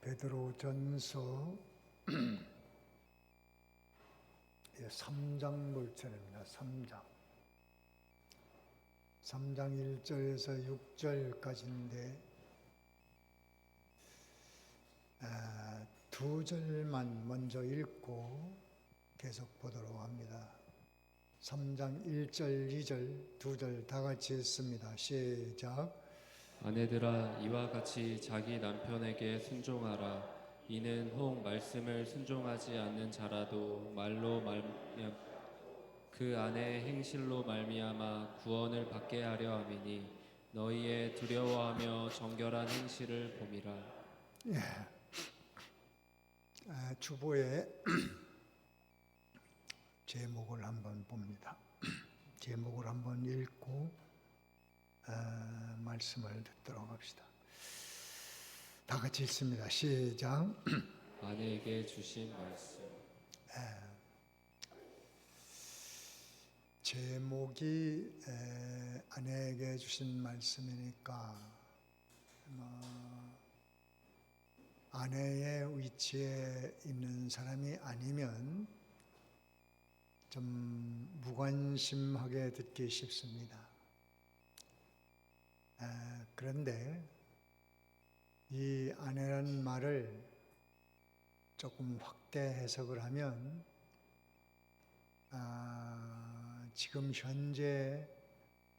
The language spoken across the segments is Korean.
베드로전서 3장 물절입니다. 3장 1절에서 6절까지인데 두 절만 먼저 읽고 계속 보도록 합니다. 3장 1절, 2절, 두 절 다 같이 읽습니다. 시작. 아내들아, 이와 같이 자기 남편에게 순종하라. 이는 혹 말씀을 순종하지 않는 자라도 말로 그 아내의 행실로 말미암아 구원을 받게 하려 함이니 너희의 두려워하며 정결한 행실을 봄이라. 주보의 제목을 한번 봅니다. 제목을 한번 읽고 말씀을 듣도록 합시다. 다 같이 읽습니다. 시작. 아내에게 주신 말씀. 제목이 아내에게 주신 말씀이니까 아내의 위치에 있는 사람이 아니면 좀 무관심하게 듣기 쉽습니다. 그런데 이 아내라는 말을 조금 확대 해석을 하면 지금 현재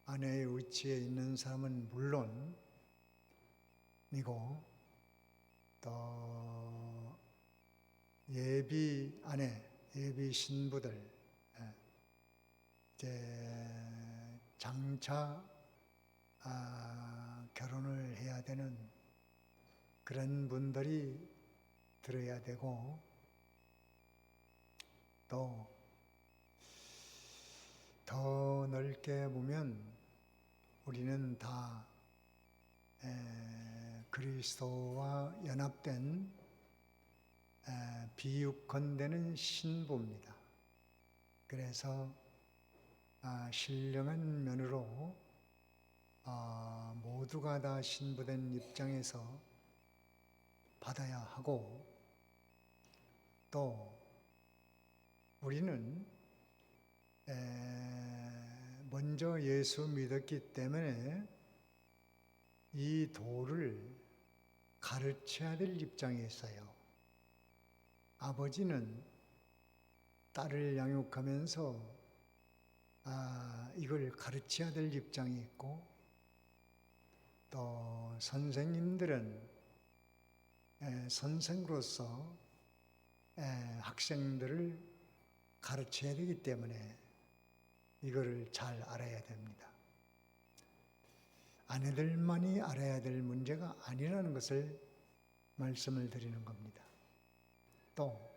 아내의 위치에 있는 사람은 물론이고 또 예비 아내, 예비 신부들, 이제 장차 결혼을 해야 되는 그런 분들이 들어야 되고, 또 더 넓게 보면 우리는 다 그리스도와 연합된 비유컨대는 신부입니다. 그래서 신령한 면으로 모두가 다 신부된 입장에서 받아야 하고, 또 우리는 먼저 예수 믿었기 때문에 이 도를 가르쳐야 될 입장에 있어요. 아버지는 딸을 양육하면서 이걸 가르쳐야 될 입장이 있고, 또 선생님들은 선생으로서 학생들을 가르쳐야 되기 때문에 이거를 잘 알아야 됩니다. 아내들만이 알아야 될 문제가 아니라는 것을 말씀을 드리는 겁니다. 또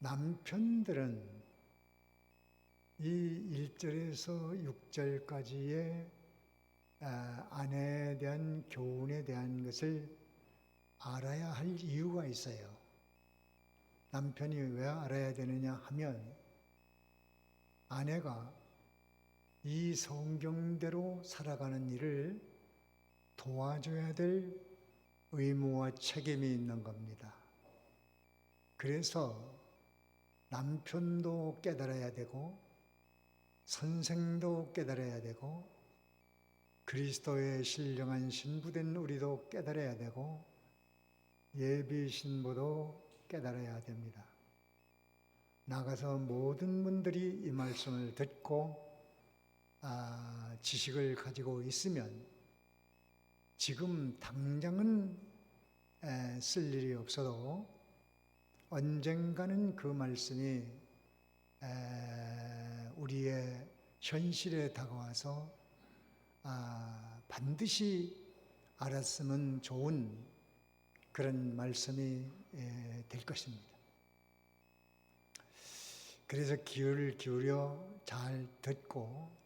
남편들은 이 1절에서 6절까지의 아내에 대한 교훈에 대한 것을 알아야 할 이유가 있어요. 남편이 왜 알아야 되느냐 하면, 아내가 이 성경대로 살아가는 일을 도와줘야 될 의무와 책임이 있는 겁니다. 그래서 남편도 깨달아야 되고, 선생도 깨달아야 되고, 그리스도의 신령한 신부된 우리도 깨달아야 되고, 예비 신부도 깨달아야 됩니다. 나가서 모든 분들이 이 말씀을 듣고 지식을 가지고 있으면 지금 당장은 쓸 일이 없어도 언젠가는 그 말씀이 우리의 현실에 다가와서 반드시 알았으면 좋은 그런 말씀이 될 것입니다. 그래서 귀를 기울여 잘 듣고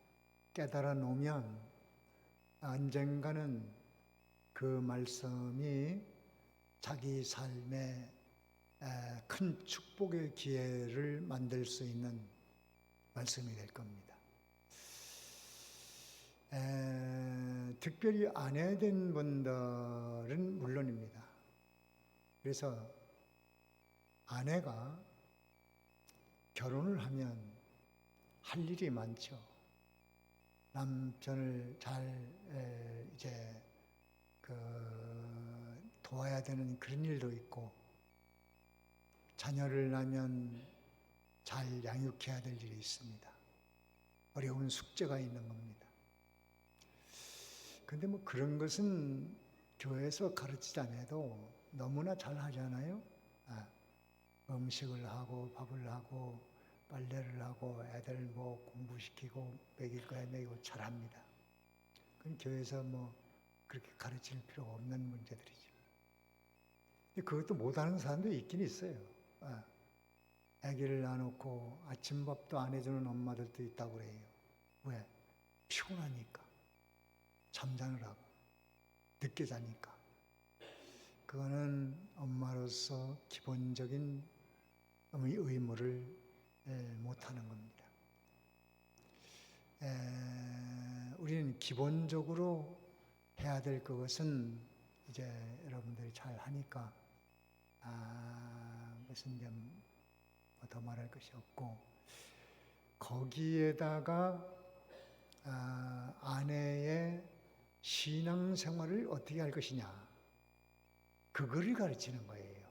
깨달아 놓으면 언젠가는 그 말씀이 자기 삶에 큰 축복의 기회를 만들 수 있는 말씀이 될 겁니다. 특별히 아내된 분들은 물론입니다. 그래서 아내가 결혼을 하면 할 일이 많죠. 남편을 잘 이제 도와야 되는 그런 일도 있고, 자녀를 낳으면 잘 양육해야 될 일이 있습니다. 어려운 숙제가 있는 겁니다. 근데 뭐 그런 것은 교회에서 가르치지 않아도 너무나 잘 하잖아요. 음식을 하고 밥을 하고 빨래를 하고 애들 뭐 공부시키고 먹일 거야 먹이고 잘합니다. 그건 교회에서 뭐 그렇게 가르칠 필요가 없는 문제들이죠. 근데 그것도 못하는 사람도 있긴 있어요. 아기를 낳아놓고 아침밥도 안 해주는 엄마들도 있다고 그래요. 왜? 피곤하니까. 잠자느라고. 늦게 자니까. 그거는 엄마로서 기본적인 의무를 못하는 겁니다. 우리는 기본적으로 해야 될 그것은 이제 여러분들이 잘 하니까 무슨 좀 더 말할 것이 없고, 거기에다가 아내의 신앙생활을 어떻게 할 것이냐, 그거를 가르치는 거예요.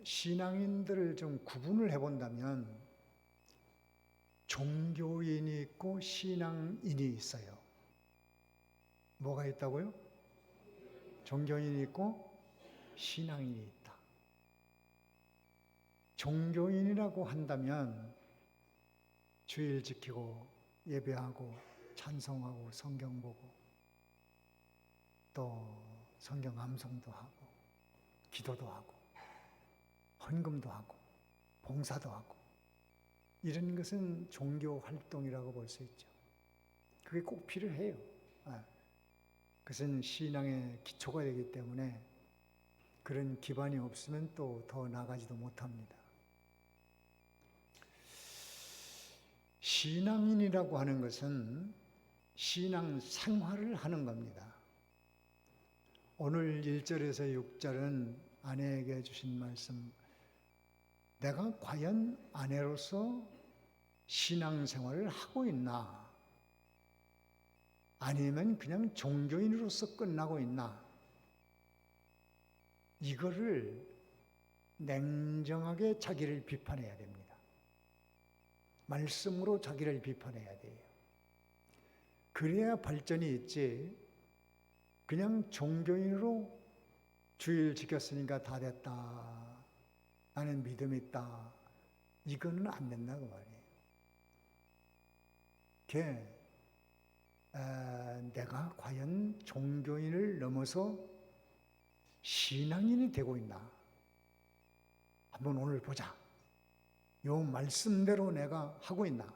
신앙인들을 좀 구분을 해본다면 종교인이 있고 신앙인이 있어요. 뭐가 있다고요? 종교인이 있고 신앙인이 있다. 종교인이라고 한다면 주일 지키고 예배하고 찬송하고 성경 보고 또 성경 암송도 하고 기도도 하고 헌금도 하고 봉사도 하고, 이런 것은 종교 활동이라고 볼 수 있죠. 그게 꼭 필요해요. 그것은 신앙의 기초가 되기 때문에 그런 기반이 없으면 또 더 나가지도 못합니다. 신앙인이라고 하는 것은 신앙 생활을 하는 겁니다. 오늘 1절에서 6절은 아내에게 주신 말씀, 내가 과연 아내로서 신앙생활을 하고 있나? 아니면 그냥 종교인으로서 끝나고 있나? 이거를 냉정하게 자기를 비판해야 됩니다. 말씀으로 자기를 비판해야 돼요. 그래야 발전이 있지, 그냥 종교인으로 주일 지켰으니까 다 됐다, 나는 믿음 있다, 이거는 안 된다 그 말이에요. 내가 과연 종교인을 넘어서 신앙인이 되고 있나? 한번 오늘 보자. 요 말씀대로 내가 하고 있나?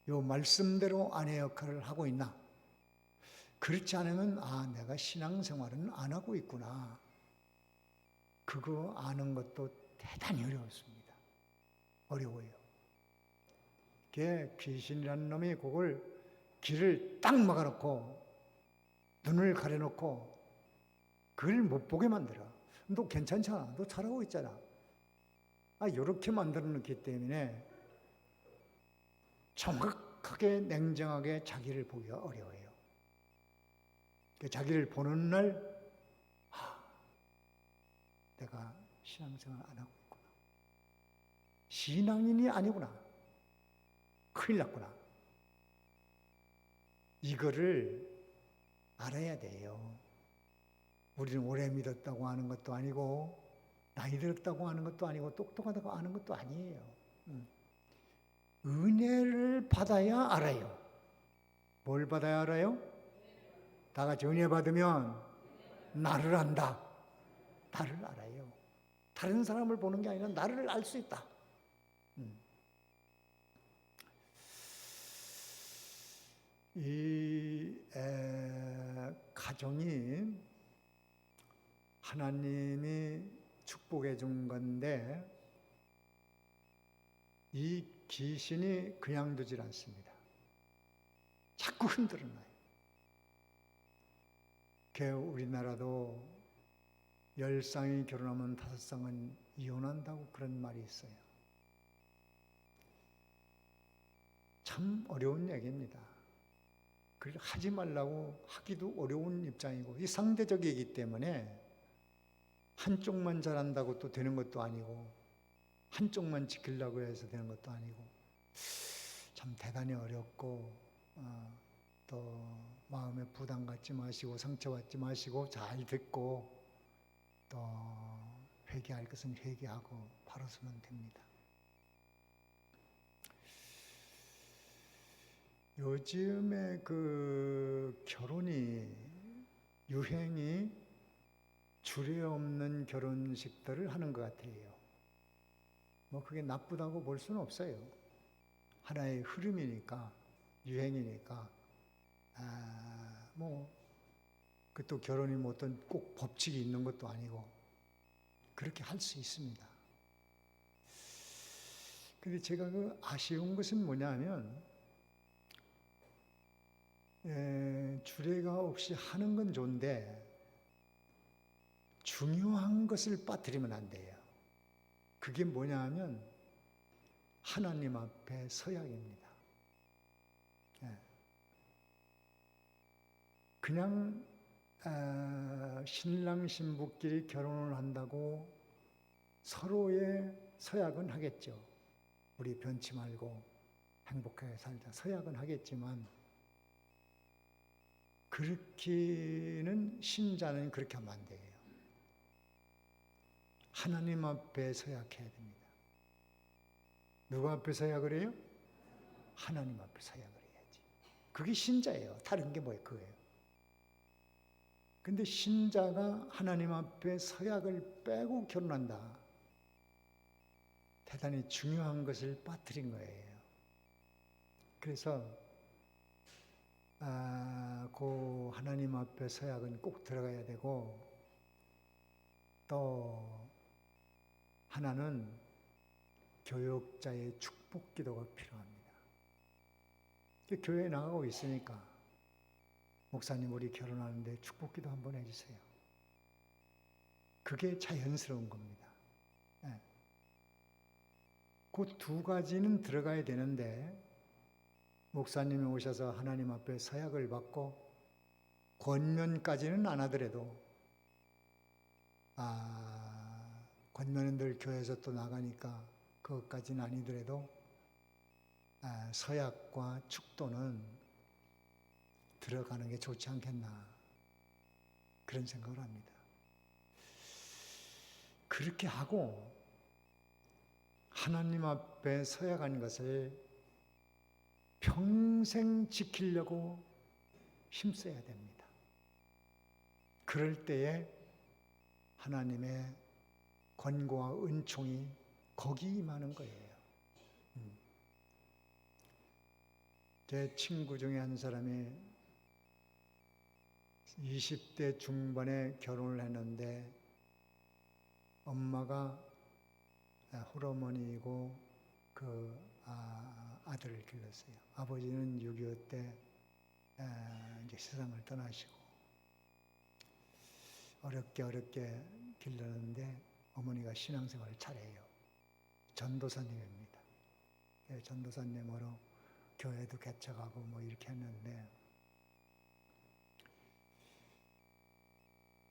요 말씀대로 아내 역할을 하고 있나? 그렇지 않으면 내가 신앙생활은 안 하고 있구나. 그거 아는 것도 대단히 어렵습니다. 어려워요. 귀신이라는 놈이 그걸 길을 딱 막아놓고 눈을 가려놓고 그걸 못 보게 만들어. 너 괜찮잖아. 너 잘하고 있잖아. 이렇게 만들어 놓기 때문에 정확하게 냉정하게 자기를 보기가 어려워요. 자기를 보는 날 내가 신앙생활 안 하고 있구나. 신앙인이 아니구나. 큰일 났구나. 이거를 알아야 돼요. 우리는 오래 믿었다고 하는 것도 아니고 나이 들었다고 하는 것도 아니고 똑똑하다고 하는 것도 아니에요. 은혜를 받아야 알아요. 뭘 받아야 알아요? 다 같이 은혜 받으면 나를 안다. 나를 알아요. 다른 사람을 보는 게 아니라 나를 알 수 있다. 이 가정이 하나님이 축복해 준 건데, 이 귀신이 그냥 두질 않습니다. 자꾸 흔들어놔요. 우리나라도 10쌍이 결혼하면 5쌍은 이혼한다고 그런 말이 있어요. 참 어려운 얘기입니다. 그걸 하지 말라고 하기도 어려운 입장이고, 이 상대적이기 때문에 한쪽만 잘한다고 또 되는 것도 아니고, 한쪽만 지키려고 해서 되는 것도 아니고, 참 대단히 어렵고, 또 마음에 부담 갖지 마시고 상처받지 마시고 잘 듣고, 또 회개할 것은 회개하고 바로 서면 됩니다. 요즘에 결혼이 유행이 주례 없는 결혼식들을 하는 것 같아요. 뭐 그게 나쁘다고 볼 수는 없어요. 하나의 흐름이니까, 유행이니까. 또 결혼이 뭐 어떤 꼭 법칙이 있는 것도 아니고 그렇게 할 수 있습니다. 근데 제가 아쉬운 것은 뭐냐면, 주례가 없이 하는 건 좋은데 중요한 것을 빠뜨리면 안 돼요. 그게 뭐냐 하면 하나님 앞에 서약입니다. 그냥 신랑 신부끼리 결혼을 한다고 서로의 서약은 하겠죠. 우리 변치 말고 행복하게 살자 서약은 하겠지만, 그렇게는 신자는 그렇게 하면 안 돼요. 하나님 앞에 서약해야 됩니다. 누구 앞에 서약을 해요? 하나님 앞에 서약을 해야지. 그게 신자예요. 다른 게 뭐예요? 그거예요. 근데 신자가 하나님 앞에 서약을 빼고 결혼한다. 대단히 중요한 것을 빠뜨린 거예요. 그래서 그 하나님 앞에 서약은 꼭 들어가야 되고, 또 하나는 교역자의 축복 기도가 필요합니다. 교회에 나가고 있으니까 목사님 우리 결혼하는데 축복 기도 한번 해주세요. 그게 자연스러운 겁니다. 그 두 가지는 들어가야 되는데, 목사님이 오셔서 하나님 앞에 서약을 받고 권면까지는 안 하더라도, 권면들 교회에서 또 나가니까 그것까지는 아니더라도 서약과 축도는 들어가는 게 좋지 않겠나, 그런 생각을 합니다. 그렇게 하고 하나님 앞에 서약한 것을 평생 지키려고 힘써야 됩니다. 그럴 때에 하나님의 권고와 은총이 거기 임하는 거예요. 제 친구 중에 한 사람이 20대 중반에 결혼을 했는데, 엄마가 홀어머니이고 아들을 길렀어요. 아버지는 6.25 때 이제 세상을 떠나시고, 어렵게 길렀는데 어머니가 신앙생활을 잘해요. 전도사님입니다. 전도사님으로 교회도 개척하고 뭐 이렇게 했는데,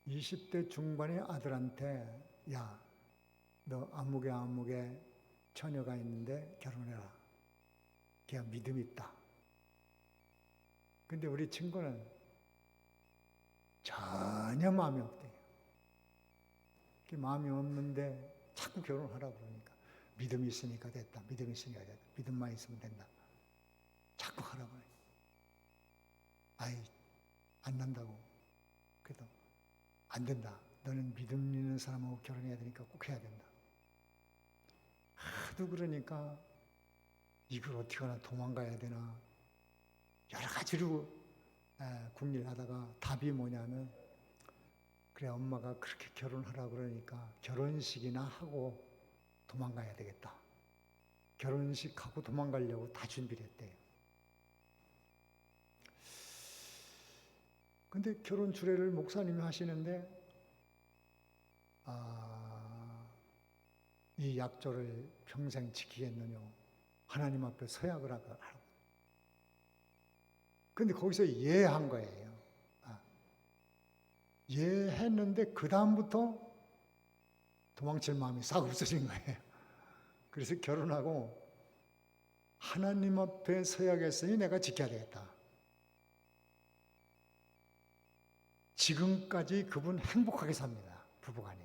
20대 중반의 아들한테 야, 너 아무개 처녀가 있는데 결혼해라. 걔가 믿음이 있다. 근데 우리 친구는 전혀 마음이 없대요. 마음이 없는데 자꾸 결혼하라고 그러니까, 믿음이 있으니까 됐다. 믿음만 있으면 된다. 자꾸 하라고 해요. 안 난다고. 그래도 안 된다. 너는 믿음 있는 사람하고 결혼해야 되니까 꼭 해야 된다. 하도 그러니까 이걸 어떻게 하나 도망가야 되나 여러 가지로 궁리하다가 답이 뭐냐면, 그래 엄마가 그렇게 결혼하라고 그러니까 결혼식이나 하고 도망가야 되겠다. 결혼식하고 도망가려고 다 준비를 했대요. 근데 결혼 주례를 목사님이 하시는데 이 약조를 평생 지키겠느냐, 하나님 앞에 서약을 하라고. 근데 거기서 예한 거예요. 예했는데 그 다음부터 도망칠 마음이 싹 없어진 거예요. 그래서 결혼하고 하나님 앞에 서약했으니 내가 지켜야 되겠다. 지금까지 그분 행복하게 삽니다. 부부간이.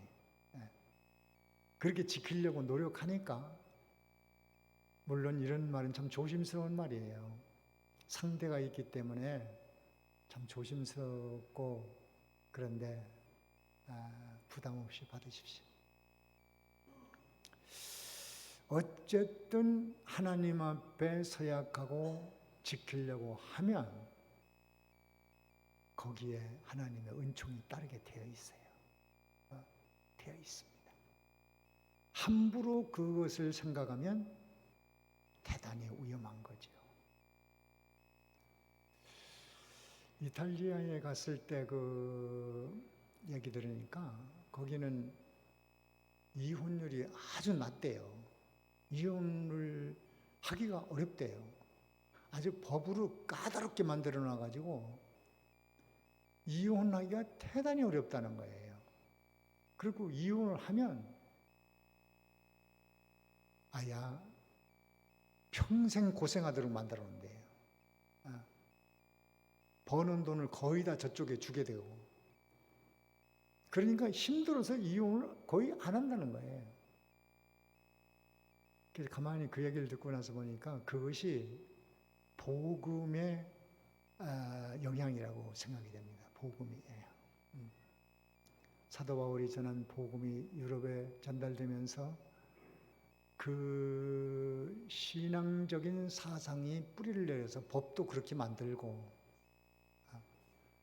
그렇게 지키려고 노력하니까, 물론 이런 말은 참 조심스러운 말이에요. 상대가 있기 때문에 참 조심스럽고, 그런데 부담 없이 받으십시오. 어쨌든 하나님 앞에 서약하고 지키려고 하면 거기에 하나님의 은총이 따르게 되어 있어요. 되어 있습니다. 함부로 그것을 생각하면 대단히 위험한 거죠. 이탈리아에 갔을 때 그 얘기 들으니까 거기는 이혼율이 아주 낮대요. 이혼을 하기가 어렵대요. 아주 법으로 까다롭게 만들어 놔가지고 이혼하기가 대단히 어렵다는 거예요. 그리고 이혼을 하면 아야 평생 고생하도록 만들어 놓는데요. 버는 돈을 거의 다 저쪽에 주게 되고, 그러니까 힘들어서 이혼을 거의 안 한다는 거예요. 그래서 가만히 그 얘기를 듣고 나서 보니까 그것이 복음의 영향이라고 생각이 됩니다. 복음이에요. 사도 바울이 전한 복음이 유럽에 전달되면서 그 신앙적인 사상이 뿌리를 내려서 법도 그렇게 만들고,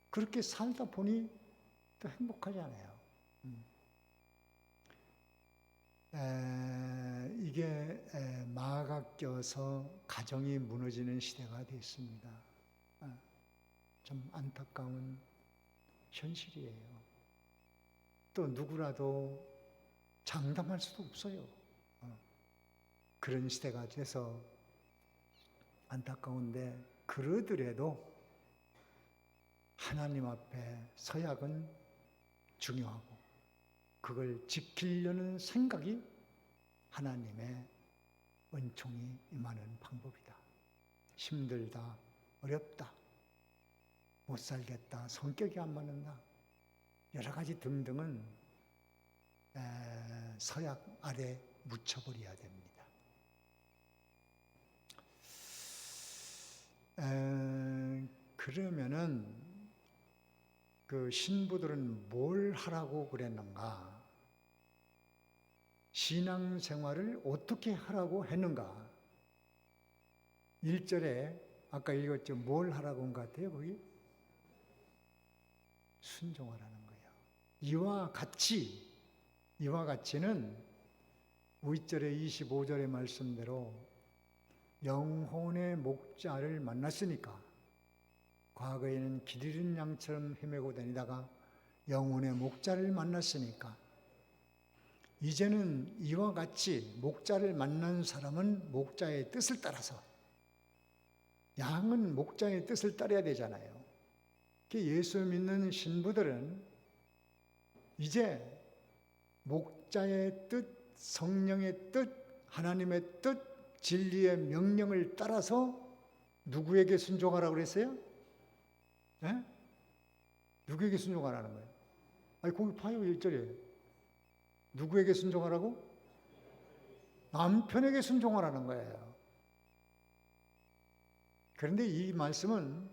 그렇게 살다 보니 또 행복하잖아요. 이게 마가 껴서 가정이 무너지는 시대가 됐습니다. 좀 안타까운 현실이에요. 또 누구라도 장담할 수도 없어요. 그런 시대가 돼서 안타까운데, 그러더라도 하나님 앞에 서약은 중요하고 그걸 지키려는 생각이 하나님의 은총이 임하는 방법이다. 힘들다, 어렵다, 못 살겠다, 성격이 안 맞는다, 여러 가지 등등은 서약 아래 묻혀버려야 됩니다. 그러면은 그 신부들은 뭘 하라고 그랬는가? 신앙생활을 어떻게 하라고 했는가? 1절에 아까 읽었죠. 뭘 하라고 한 것 같아요, 거기? 순종하라는 거예요. 이와 같이는 2절에 25절의 말씀대로 영혼의 목자를 만났으니까, 과거에는 길 잃은 양처럼 헤매고 다니다가 영혼의 목자를 만났으니까, 이제는 이와 같이 목자를 만난 사람은 목자의 뜻을 따라서, 양은 목자의 뜻을 따라야 되잖아요. 예수 믿는 신부들은 이제 목자의 뜻, 성령의 뜻, 하나님의 뜻, 진리의 명령을 따라서 누구에게 순종하라고 그랬어요? 네? 누구에게 순종하라는 거예요? 아니, 거기 봐요, 1절에. 누구에게 순종하라고? 남편에게 순종하라는 거예요. 그런데 이 말씀은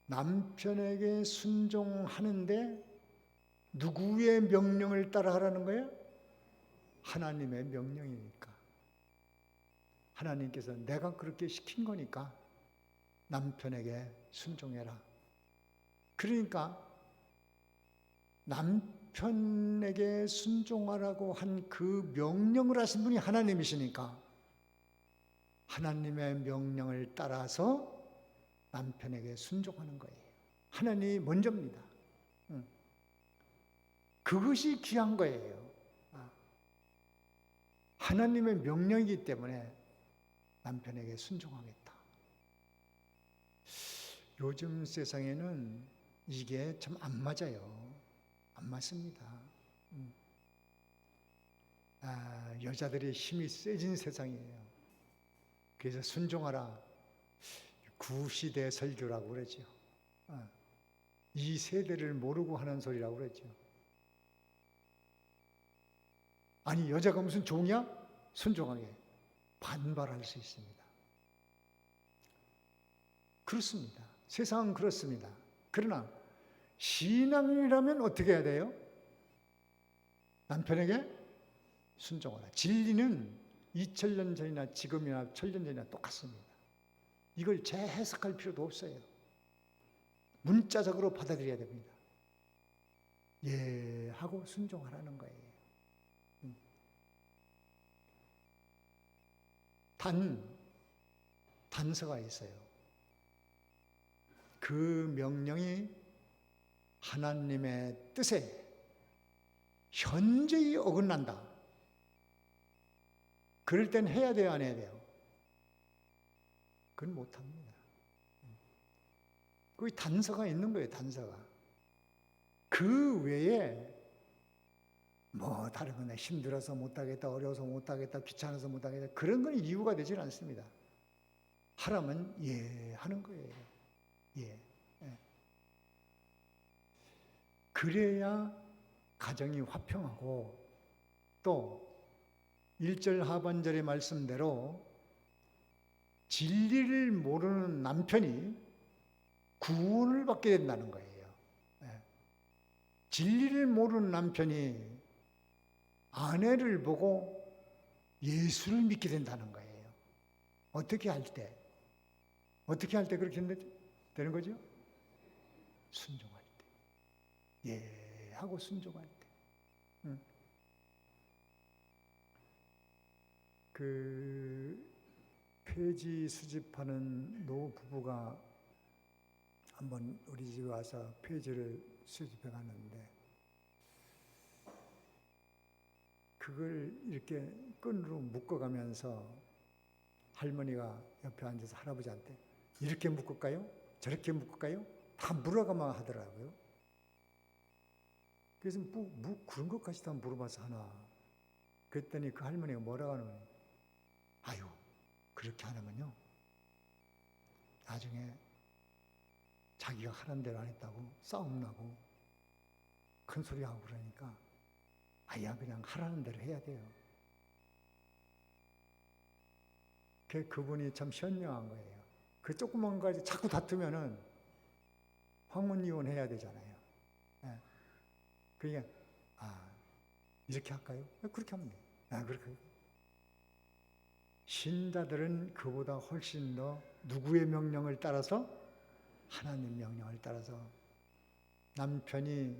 남편에게 순종하는데 누구의 명령을 따라 하라는 거예요? 하나님의 명령이니까. 하나님께서 내가 그렇게 시킨 거니까 남편에게 순종해라. 그러니까 남편에게 순종하라고 한 그 명령을 하신 분이 하나님이시니까 하나님의 명령을 따라서 남편에게 순종하는 거예요. 하나님이 먼저입니다. 그것이 귀한 거예요. 하나님의 명령이기 때문에 남편에게 순종하겠다. 요즘 세상에는 이게 참 안 맞아요. 안 맞습니다. 여자들이 힘이 세진 세상이에요. 그래서 순종하라. 구시대 설교라고 그러죠. 이 세대를 모르고 하는 소리라고 그러죠. 아니, 여자가 무슨 종이야? 순종하게. 반발할 수 있습니다. 그렇습니다. 세상은 그렇습니다. 그러나 신앙이라면 어떻게 해야 돼요? 남편에게 순종하라. 진리는 2000년 전이나 지금이나 1000년 전이나 똑같습니다. 이걸 재해석할 필요도 없어요. 문자적으로 받아들여야 됩니다. 예 하고 순종하라는 거예요. 단서가 있어요. 그 명령이 하나님의 뜻에 현저히 어긋난다. 그럴 땐 해야 돼요, 안 해야 돼요? 그건 못합니다. 거기 단서가 있는 거예요, 단서가. 그 외에 뭐 다른 거나 힘들어서 못하겠다, 어려워서 못하겠다, 귀찮아서 못하겠다, 그런 건 이유가 되질 않습니다. 하라면 예 하는 거예요. 예. 그래야 가정이 화평하고, 또 1절 하반절의 말씀대로 진리를 모르는 남편이 구원을 받게 된다는 거예요. 진리를 모르는 남편이 아내를 보고 예수를 믿게 된다는 거예요. 어떻게 할 때? 어떻게 할 때 그렇게 되는 거죠? 순종할 때. 예 하고 순종할 때. 그 폐지 수집하는 노부부가 한번 우리 집에 와서 폐지를 수집해 갔는데, 그걸 이렇게 끈으로 묶어가면서 할머니가 옆에 앉아서 할아버지한테 이렇게 묶을까요? 저렇게 묶을까요? 다 물어가만 하더라고요. 그래서 뭐 그런 것까지 다 물어봐서 하나. 그랬더니 그 할머니가 뭐라고 하냐면, 아유, 그렇게 하면요 나중에 자기가 하는 대로 안 했다고 싸움 나고 큰 소리 하고 그러니까 아야 그냥 하라는 대로 해야 돼요. 그분이 참 현명한 거예요. 그 조그만 거 가지고 자꾸 다투면은 황혼 이혼해야 되잖아요. 그러니까 이렇게 할까요? 그렇게 하면 돼요. 그렇게. 신자들은 그보다 훨씬 더 누구의 명령을 따라서? 하나님 명령을 따라서. 남편이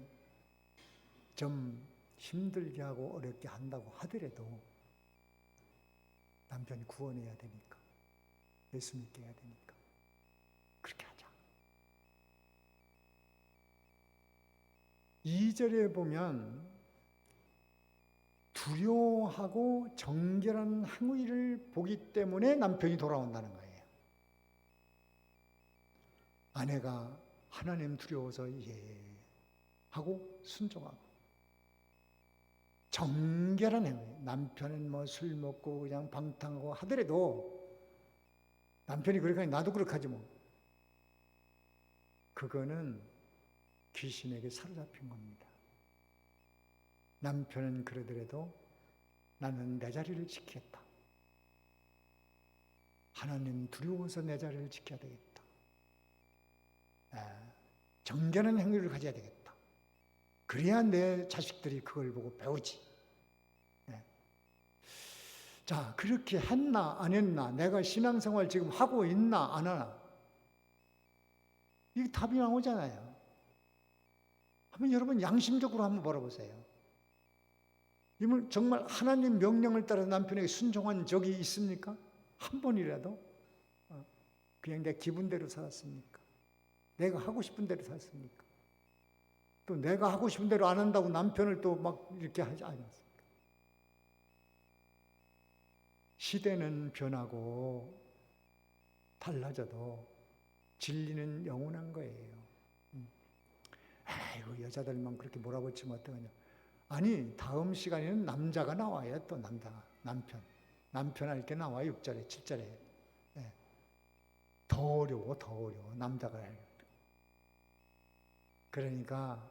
좀 힘들게 하고 어렵게 한다고 하더라도 남편이 구원해야 되니까, 예수 믿게 해야 되니까 그렇게 하자. 2절에 보면 두려워하고 정결한 행위를 보기 때문에 남편이 돌아온다는 거예요. 아내가 하나님 두려워서 예 하고 순종하고, 정결한 행위. 남편은 뭐 술 먹고 그냥 방탕하고 하더라도 남편이 그렇게 하니 나도 그렇게 하지 뭐. 그거는 귀신에게 사로잡힌 겁니다. 남편은 그러더라도 나는 내 자리를 지키겠다. 하나님 두려워서 내 자리를 지켜야 되겠다. 정결한 행위를 가져야 되겠다. 그래야 내 자식들이 그걸 보고 배우지. 자, 그렇게 했나 안 했나, 내가 신앙생활 지금 하고 있나 안 하나, 이게 답이 나오잖아요. 한번 여러분 양심적으로 한번 바라보세요. 이분 정말 하나님 명령을 따라 남편에게 순종한 적이 있습니까? 한 번이라도 그냥 내 기분대로 살았습니까? 내가 하고 싶은 대로 살았습니까? 또 내가 하고 싶은 대로 안 한다고 남편을 또 막 이렇게 하지 않았습니까? 시대는 변하고 달라져도 진리는 영원한 거예요. 아이고, 여자들만 그렇게 몰아붙이면 어떡하냐. 아니, 다음 시간에는 남자가 나와요. 또 남자가. 남편 할 때 나와. 6절에 7절에. 네. 더 어려워. 남자가 해요. 그러니까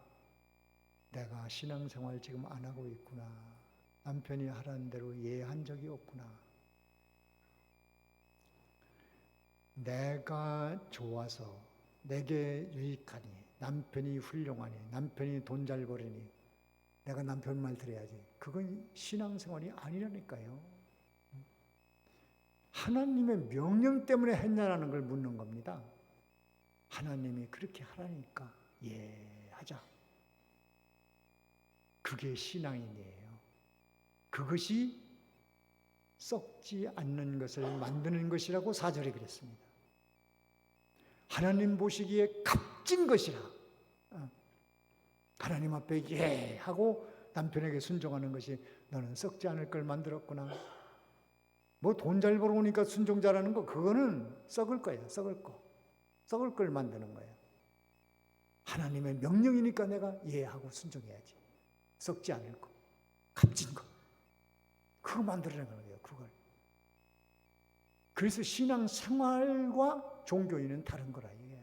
내가 신앙생활 지금 안 하고 있구나. 남편이 하라는 대로 예한 적이 없구나. 내가 좋아서 내게 유익하니, 남편이 훌륭하니, 남편이 돈 잘 벌으니 내가 남편 말 들어야지. 그건 신앙생활이 아니라니까요. 하나님의 명령 때문에 했냐라는 걸 묻는 겁니다. 하나님이 그렇게 하라니까 예 하자. 그게 신앙인이에요. 그것이 썩지 않는 것을 만드는 것이라고 4절에 그랬습니다. 하나님 보시기에 값진 것이라. 하나님 앞에 예 하고 남편에게 순종하는 것이 너는 썩지 않을 걸 만들었구나. 뭐 돈 잘 벌어오니까 순종 잘하는 거 그거는 썩을 거예요. 썩을 걸 만드는 거예요. 하나님의 명령이니까 내가 예 하고 순종해야지. 썩지 않을 거, 값진 거. 그거 만들어내는 거예요. 그걸. 그래서 신앙생활과 종교인은 다른 거라 이게.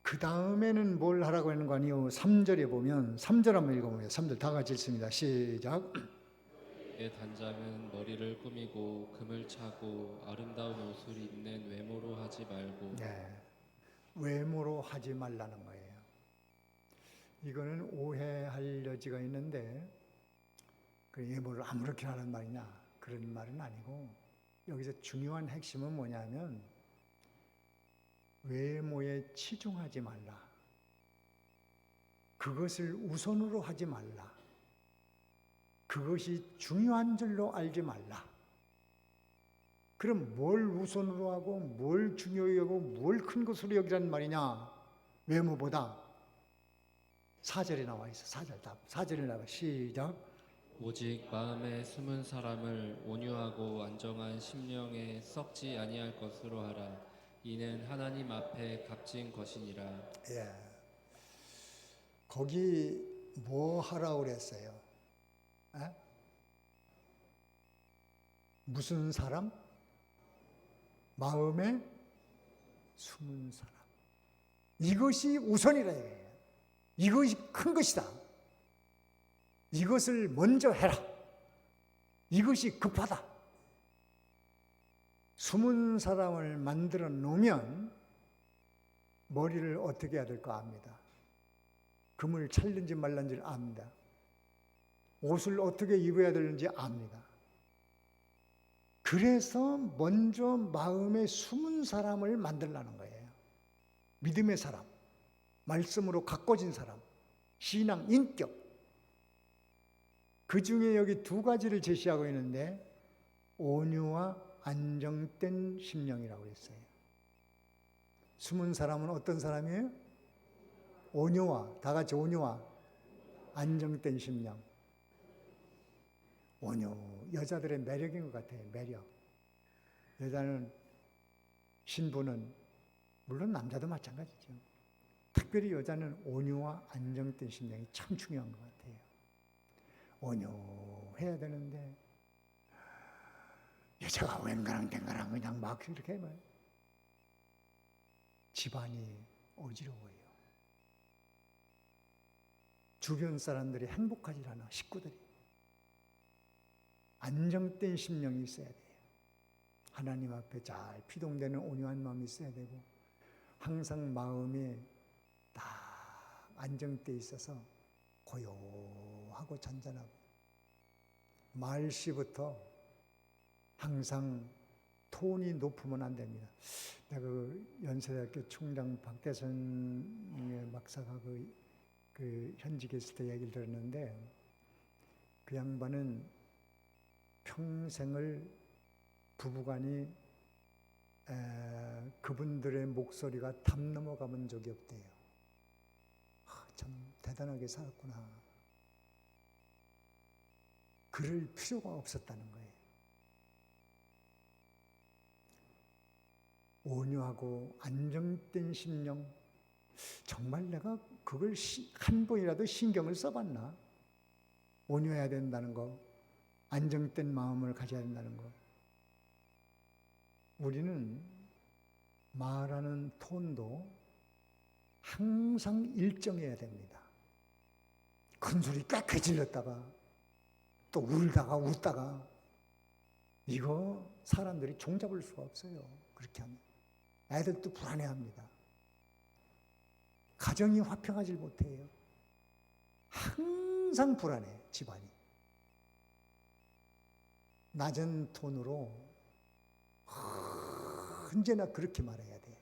그 다음에는 뭘 하라고 하는 거 아니에요? 3절에 보면 3절 한번 읽어보면 3절 다 같이 읽습니다. 시작. 내 단장은 머리를 꾸미고 금을 차고 아름다운 옷을 입는 외모로 하지 말고. 네, 외모로 하지 말라는 거예요. 이거는 오해할 여지가 있는데 그 외모를 아무렇게 하는 말이냐 그런 말은 아니고 여기서 중요한 핵심은 뭐냐면 외모에 치중하지 말라. 그것을 우선으로 하지 말라. 그것이 중요한 줄로 알지 말라. 그럼 뭘 우선으로 하고 뭘 중요히 하고 뭘 큰 것으로 여기라는 말이냐? 외모보다 4절에 나와 있어. 4절에 나와. 시작. 오직 마음에 숨은 사람을 온유하고 안정한 심령에 썩지 아니할 것으로 하라. 이는 하나님 앞에 값진 것이니라. 예. 거기 뭐 하라고 그랬어요? 에? 무슨 사람? 마음에 숨은 사람. 이것이 우선이라 이거예요. 이것이 큰 것이다. 이것을 먼저 해라. 이것이 급하다. 숨은 사람을 만들어 놓으면 머리를 어떻게 해야 될까 압니다. 금을 찰는지 말는지 압니다. 옷을 어떻게 입어야 되는지 압니다. 그래서 먼저 마음에 숨은 사람을 만들라는 거예요. 믿음의 사람, 말씀으로 가꿔진 사람, 신앙, 인격. 그 중에 여기 두 가지를 제시하고 있는데 온유와 안정된 심령이라고 했어요. 숨은 사람은 어떤 사람이에요? 온유와, 다 같이 온유와 안정된 심령. 온유, 여자들의 매력인 것 같아요. 매력. 여자는, 신부는, 물론 남자도 마찬가지죠. 특별히 여자는 온유와 안정된 심령이 참 중요한 것 같아요. 온유해야 되는데 여자가 웬가랑댕가랑 그냥 막 이렇게 해봐요. 집안이 어지러워요. 주변 사람들이 행복하지 않아, 식구들이. 안정된 심령이 있어야 돼요. 하나님 앞에 잘 피동되는 온유한 마음이 있어야 되고 항상 마음이 딱 안정돼 있어서 고요하고 잔잔하고 말씨부터 항상 톤이 높으면 안 됩니다. 내가 그 연세대학교 총장 박대선 박사가 그 현직에 있을 때 얘기를 들었는데 그 양반은 평생을 부부간이 그분들의 목소리가 담 넘어가본 적이 없대요. 참 대단하게 살았구나. 그럴 필요가 없었다는 거예요. 온유하고 안정된 심령, 정말 내가 그걸 한 번이라도 신경을 써봤나? 온유해야 된다는 거, 안정된 마음을 가져야 된다는 거. 우리는 말하는 톤도 항상 일정해야 됩니다. 큰 소리 깎게 질렀다가 또 울다가 웃다가, 이거 사람들이 종잡을 수가 없어요. 그렇게 하면 애들도 불안해합니다. 가정이 화평하지 못해요. 항상 불안해, 집안이. 낮은 톤으로 언제나 그렇게 말해야 돼.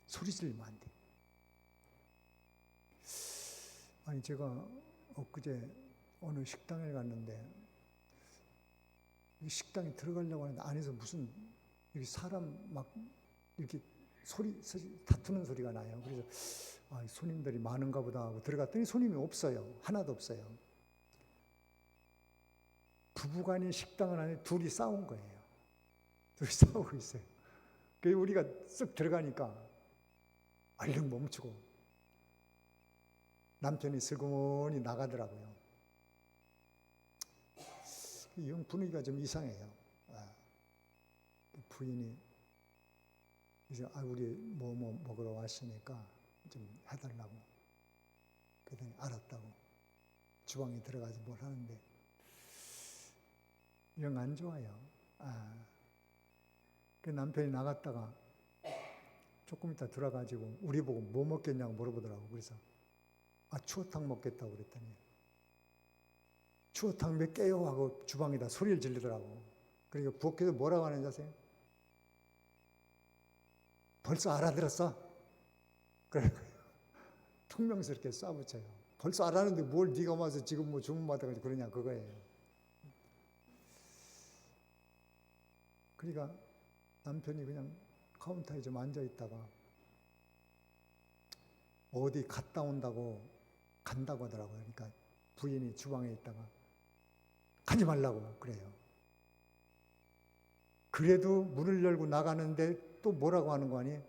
소리 지르면 안 돼. 아니, 제가 엊그제 어느 식당에 갔는데, 이 식당에 들어가려고 하는데 안에서 무슨 이렇게 사람 막 이렇게 다투는 소리가 나요. 그래서 손님들이 많은가 보다 하고 들어갔더니 손님이 없어요. 하나도 없어요. 부부간이 식당 안에 둘이 싸운 거예요. 둘이 싸우고 있어요. 그래서 우리가 쓱 들어가니까 얼른 멈추고 남편이 슬그머니 나가더라고요. 이 분위기가 좀 이상해요. 부인이 이제 우리 뭐 먹으러 왔으니까 좀 해달라고. 그랬더니 알았다고 주방에 들어가서 뭘 하는데 영 안 좋아요. 그 남편이 나갔다가 조금 있다 들어가지고 우리 보고 뭐 먹겠냐고 물어보더라고. 그래서 추어탕 먹겠다고 그랬더니 추어탕 몇 개요 하고 주방에다 소리를 지르더라고. 그러니까 부엌에서 뭐라고 하는지 아세요? 벌써 알아들었어? 그래 퉁명스럽게 쏴붙여요. 벌써 알았는데 뭘 네가 와서 지금 뭐 주문받아가지고 그러냐 그거예요. 그러니까 남편이 그냥 카운터에 좀 앉아있다가 어디 갔다 온다고 간다고 하더라고요. 그러니까 부인이 주방에 있다가 가지 말라고 그래요. 그래도 문을 열고 나가는데 또 뭐라고 하는 거 아니에요?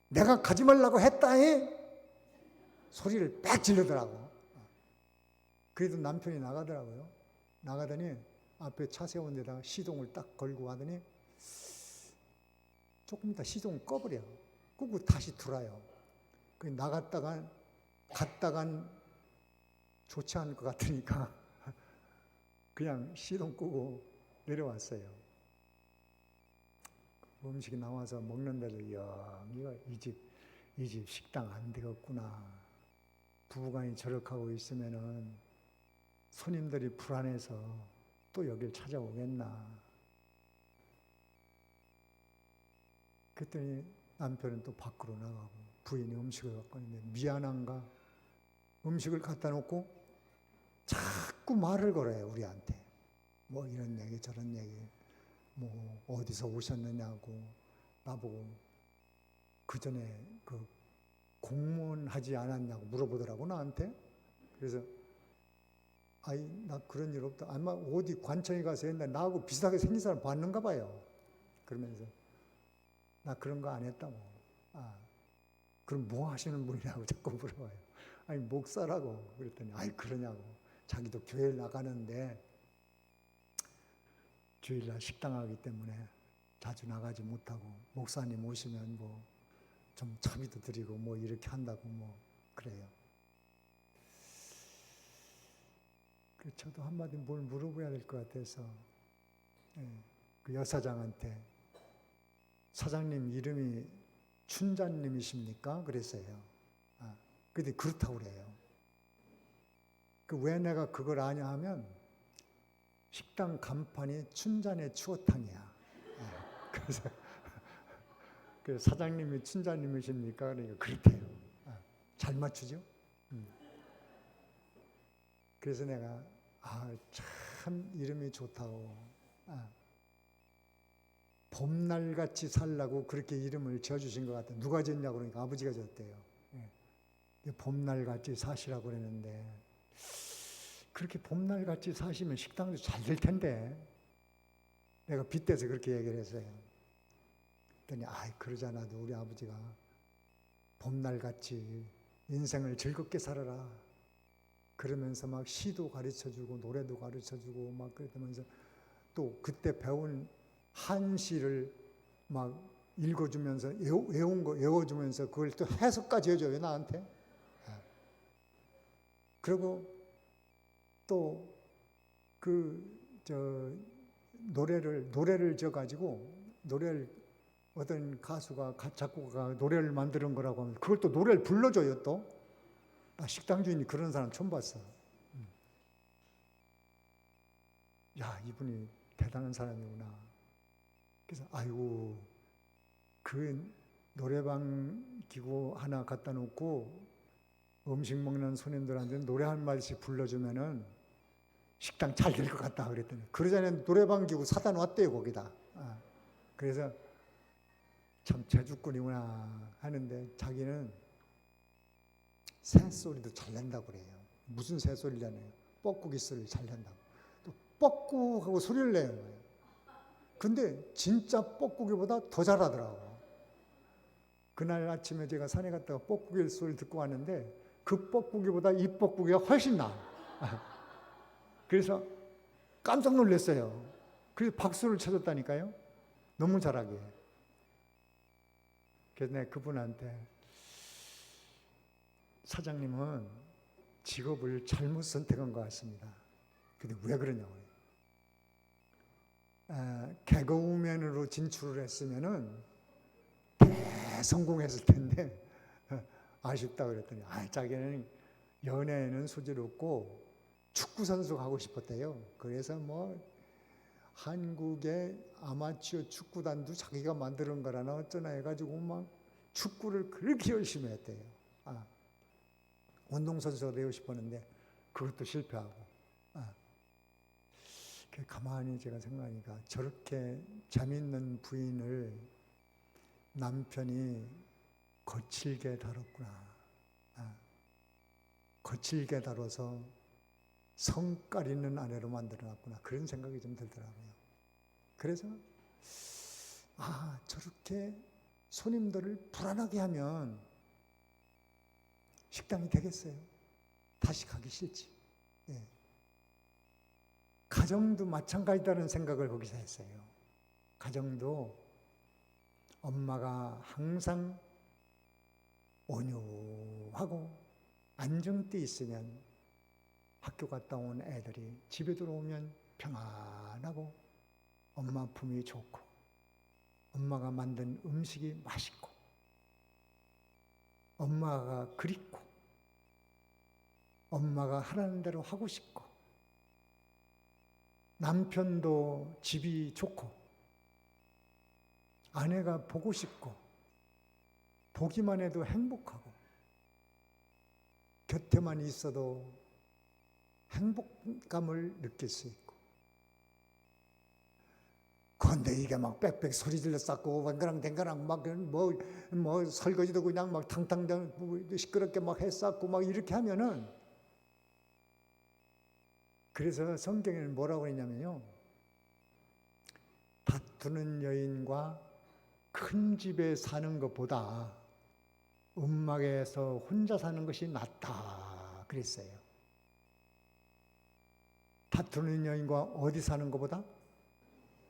내가 가지 말라고 했다에 소리를 빽 지르더라고. 그래도 남편이 나가더라고요. 나가더니 앞에 차 세운 데다가 시동을 딱 걸고 하더니 조금 있다 시동을 꺼버려. 끄고 다시 들어요. 나갔다간 갔다간 좋지 않을 것 같으니까 그냥 시동 끄고 내려왔어요. 음식이 나와서 먹는데도 이야, 이 집 식당 안 되겠구나. 부부간이 저렇게하고 있으면은 손님들이 불안해서 또 여길 찾아오겠나. 그랬더니 남편은 또 밖으로 나가고 부인이 음식을 갖고 있는데 미안한가? 음식을 갖다 놓고 자꾸 말을 걸어요, 우리한테. 뭐 이런 얘기 저런 얘기. 뭐 어디서 오셨느냐고 나보고 그 전에 그 공무원 하지 않았냐고 물어보더라고 나한테. 그래서 나 그런 일 없다. 아마 어디 관청에 가서 옛날에 나하고 비슷하게 생긴 사람 봤는가 봐요. 그러면서 나 그런 거 안 했다고. 그럼 뭐 하시는 분이라고 자꾸 물어봐요. 목사라고. 그랬더니 그러냐고. 자기도 교회를 나가는데 주일날 식당하기 때문에 자주 나가지 못하고 목사님 오시면 뭐 좀 차비도 드리고 뭐 이렇게 한다고 뭐 그래요. 그래서 저도 한마디 뭘 물어봐야 될 것 같아서 그 여사장한테 사장님 이름이 춘자님이십니까? 그랬어요. 근데 그렇다고 그래요. 왜 내가 그걸 아냐 하면 식당 간판이 춘자네 추어탕이야. 그래서 그 사장님이 춘자님이십니까? 그러니까 그렇대요. 잘 맞추죠? 그래서 내가 참 이름이 좋다고. 봄날같이 살라고 그렇게 이름을 지어주신 것 같아요. 누가 지었냐고 그러니까 아버지가 지었대요. 봄날같이 사시라고 그랬는데 그렇게 봄날같이 사시면 식당도 잘 될 텐데 내가 빗대서 그렇게 얘기를 했어요. 그랬더니 그러지 않아도 우리 아버지가 봄날같이 인생을 즐겁게 살아라 그러면서 막 시도 가르쳐주고 노래도 가르쳐주고 막 그러면서 또 그때 배운 한시를 막 읽어주면서 외운 거 외워주면서 그걸 또 해석까지 해줘요 나한테. 그리고 또 노래를 져가지고 노래를 어떤 가수가 작곡가가 노래를 만드는 거라고 하면 그걸 또 노래를 불러줘요 또. 식당 주인이 그런 사람 처음 봤어. 야 이분이 대단한 사람이구나. 그래서 아이고 그 노래방 기구 하나 갖다 놓고 음식 먹는 손님들한테 노래 한 마디씩 불러주면은 식당 잘 될 것 같다 그랬더니 그러자니 노래방 기구 사다 놨대요 거기다. 그래서 참 재주꾼이구나 하는데 자기는 새소리도 잘 낸다고 그래요. 무슨 새소리냐면 뻐꾸기 소리 잘 낸다고. 또 뻐꾸하고 소리를 내는 거예요. 근데 진짜 뻐꾸기보다 더 잘하더라고. 그날 아침에 제가 산에 갔다가 뻐꾸기 소리를 듣고 왔는데 그 뻐꾸기보다 이 뻐꾸기가 훨씬 나아. 그래서 깜짝 놀랐어요. 그래서 박수를 쳐줬다니까요. 너무 잘하게. 그래서 내가 그분한테 사장님은 직업을 잘못 선택한 것 같습니다. 근데 왜 그러냐고요. 개그우먼으로 진출을 했으면은 대성공했을 텐데 아쉽다 그랬더니 자기는 연애에는 소질 없고 축구 선수가 하고 싶었대요. 그래서 뭐 한국의 아마추어 축구단도 자기가 만드는 거라나 어쩌나 해가지고 막 축구를 그렇게 열심히 했대요. 운동선수가 되고 싶었는데 그것도 실패하고. 가만히 제가 생각하니까 저렇게 재밌는 부인을 남편이 거칠게 다뤘구나. 거칠게 다뤄서 성깔 있는 아내로 만들어놨구나. 그런 생각이 좀 들더라고요. 그래서 저렇게 손님들을 불안하게 하면 식당이 되겠어요? 다시 가기 싫지. 가정도 마찬가지다는 생각을 거기서 했어요. 가정도 엄마가 항상 온유하고 안정돼 있으면 학교 갔다 온 애들이 집에 들어오면 평안하고 엄마 품이 좋고 엄마가 만든 음식이 맛있고 엄마가 그립고 엄마가 하라는 대로 하고 싶고 남편도 집이 좋고 아내가 보고 싶고 보기만 해도 행복하고 곁에만 있어도 행복감을 느낄 수 있고 그런데 이게 막 빽빽 소리 질러 쌓고 댕가랑 막 뭐 설거지도 그냥 막 탕탕 시끄럽게 막 해쌓고 막 이렇게 하면은 그래서 성경에는 뭐라고 했냐면요. 다투는 여인과 큰 집에 사는 것보다 음막에서 혼자 사는 것이 낫다 그랬어요. 다투는 여인과 어디 사는 것보다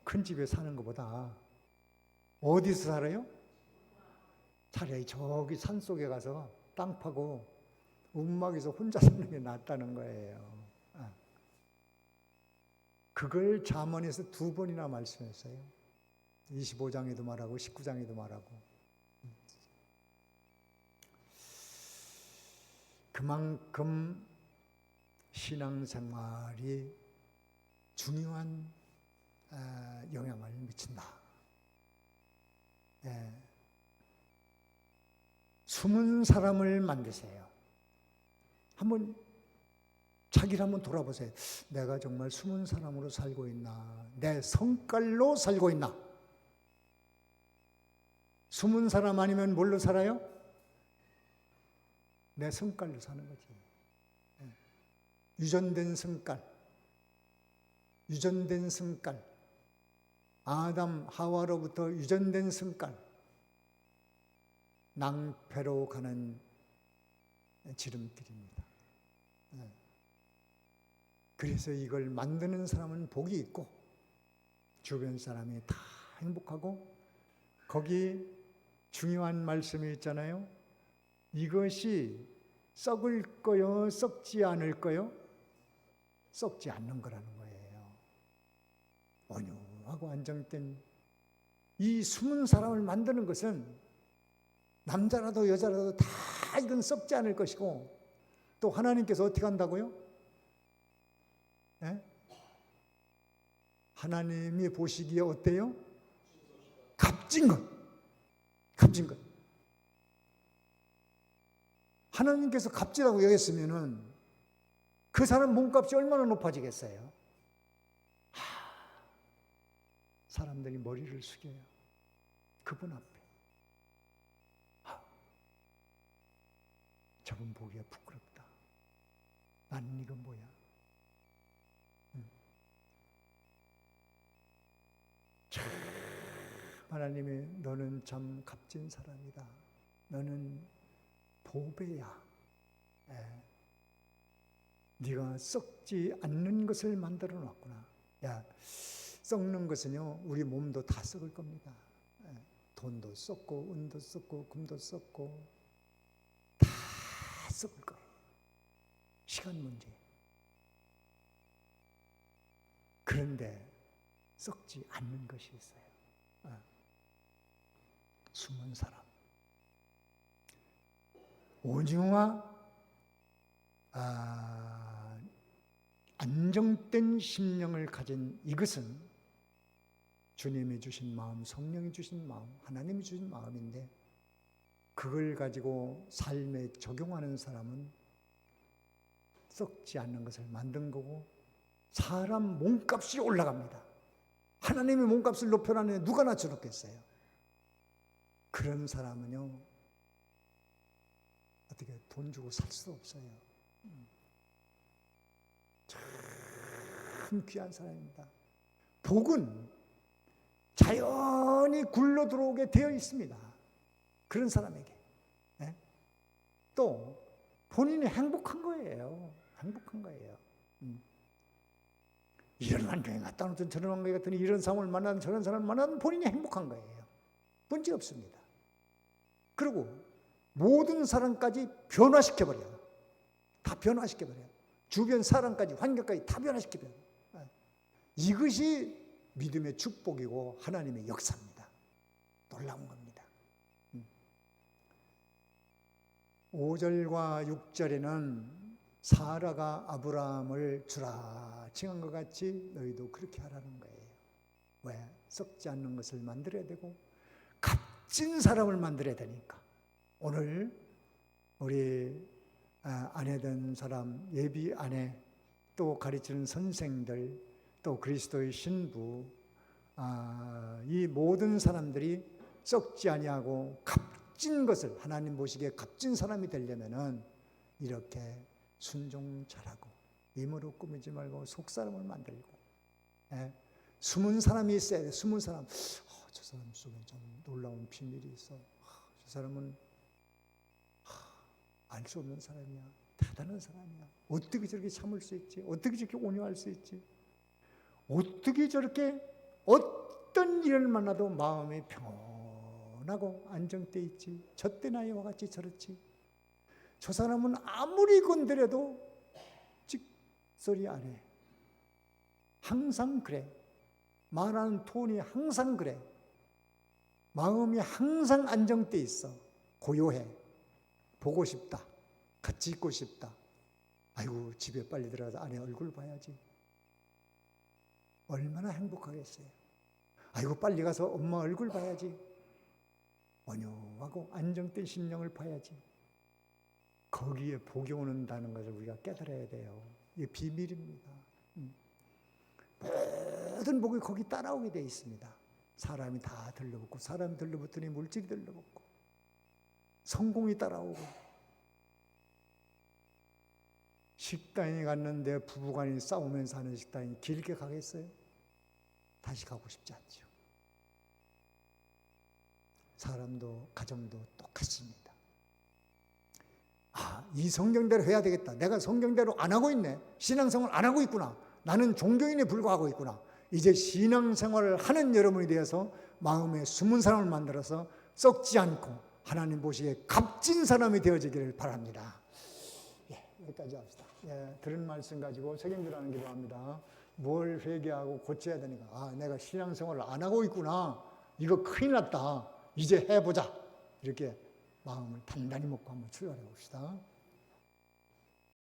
큰 집에 사는 것보다 어디서 살아요? 차라리 저기 산속에 가서 땅 파고 음막에서 혼자 사는 게 낫다는 거예요. 그걸 잠언에서 2번이나 말씀했어요. 25장에도 말하고 19장에도 말하고. 그만큼 신앙생활이 중요한 영향을 미친다. 숨은 사람을 만드세요. 한번 자기를 한번 돌아보세요. 내가 정말 숨은 사람으로 살고 있나? 내 성깔로 살고 있나? 숨은 사람 아니면 뭘로 살아요? 내 성깔로 사는 거지. 유전된 성깔. 유전된 성깔. 아담, 하와로부터 유전된 성깔. 낭패로 가는 지름길입니다. 그래서 이걸 만드는 사람은 복이 있고 주변 사람이 다 행복하고, 거기 중요한 말씀이 있잖아요. 이것이 썩을 거요, 썩지 않을 거요? 썩지 않는 거라는 거예요. 온유하고 안정된 이 숨은 사람을 만드는 것은 남자라도 여자라도 다 이건 썩지 않을 것이고, 또 하나님께서 어떻게 한다고요? 예? 하나님이 보시기에 어때요? 값진 것. 값진 것. 하나님께서 값지다고 여겼으면은 그 사람 몸값이 얼마나 높아지겠어요? 사람들이 머리를 숙여요. 그분 앞에. 저분 보기에 부끄럽다. 나는 이건 뭐야? 참, 하나님이 너는 참 값진 사람이다. 너는 보배야. 네가 썩지 않는 것을 만들어 놨구나. 야, 썩는 것은요, 우리 몸도 다 썩을 겁니다. 돈도 썩고, 은도 썩고, 금도 썩고, 다 썩을 거예요. 시간 문제. 그런데 썩지 않는 것이 있어요. 숨은 사람. 온유와 안정된 심령을 가진 이것은 주님이 주신 마음, 성령이 주신 마음, 하나님이 주신 마음인데, 그걸 가지고 삶에 적용하는 사람은 썩지 않는 것을 만든 거고, 사람 몸값이 올라갑니다. 하나님의 몸값을 높여놨는데 누가 낮춰놓겠어요? 그런 사람은요, 어떻게 돈 주고 살 수 없어요. 참 귀한 사람입니다. 복은 자연히 굴러 들어오게 되어 있습니다. 그런 사람에게. 또 본인이 행복한 거예요. 행복한 거예요. 이런 환경에 갔다 오든 저런 환경에 갔더니 이런 사람을 만나든 저런 사람을 만나든 본인이 행복한 거예요. 문제 없습니다. 그리고 모든 사람까지 변화시켜버려요. 다 변화시켜버려요. 주변 사람까지, 환경까지 다 변화시켜버려요. 이것이 믿음의 축복이고 하나님의 역사입니다. 놀라운 겁니다. 5절과 6절에는 사라가 아브라함을 주라 칭한 것 같이 너희도 그렇게 하라는 거예요. 왜? 썩지 않는 것을 만들어야 되고 값진 사람을 만들어야 되니까. 오늘 우리 아내된 사람, 예비 아내, 또 가르치는 선생들, 또 그리스도의 신부, 이 모든 사람들이 썩지 아니하고 값진 것을, 하나님 보시기에 값진 사람이 되려면은 이렇게 순종 잘하고 임으로 꾸미지 말고 속사람을 만들고, 숨은 사람이 있어야 돼. 숨은 사람. 저 사람 속에 좀 놀라운 비밀이 있어. 저 사람은 알 수 없는 사람이야. 대단한 사람이야. 어떻게 저렇게 참을 수 있지? 어떻게 저렇게 온유할 수 있지? 어떻게 저렇게 어떤 일을 만나도 마음이 평온하고 안정돼 있지? 저 때 나이와 같이 저렇지? 저 사람은 아무리 건드려도 찍소리 안 해. 항상 그래. 말하는 톤이 항상 그래. 마음이 항상 안정돼 있어. 고요해. 보고 싶다. 같이 있고 싶다. 아이고, 집에 빨리 들어가서 아내 얼굴 봐야지. 얼마나 행복하겠어요. 아이고, 빨리 가서 엄마 얼굴 봐야지. 온유하고 안정된 심령을 봐야지. 거기에 복이 오는다는 것을 우리가 깨달아야 돼요. 이게 비밀입니다. 모든 복이 거기 따라오게 되어 있습니다. 사람이 다 들러붙고, 사람이 들러붙으니 물질이 들러붙고, 성공이 따라오고. 식당에 갔는데 부부간이 싸우면서 하는 식당이 길게 가겠어요? 다시 가고 싶지 않죠. 사람도 가정도 똑같습니다. 이 성경대로 해야 되겠다. 내가 성경대로 안 하고 있네. 신앙생활 안 하고 있구나. 나는 종교인에 불과하고 있구나. 이제 신앙생활을 하는 여러분이 되어서 마음에 숨은 사람을 만들어서 썩지 않고 하나님 보시기에 값진 사람이 되어지기를 바랍니다. 여기까지 합시다. 들은 말씀 가지고 책임지라는 기도합니다. 뭘 회개하고 고쳐야 되니까, 내가 신앙생활을 안 하고 있구나. 이거 큰일 났다. 이제 해보자. 이렇게 마음을 단단히 먹고 한번 출발해 봅시다.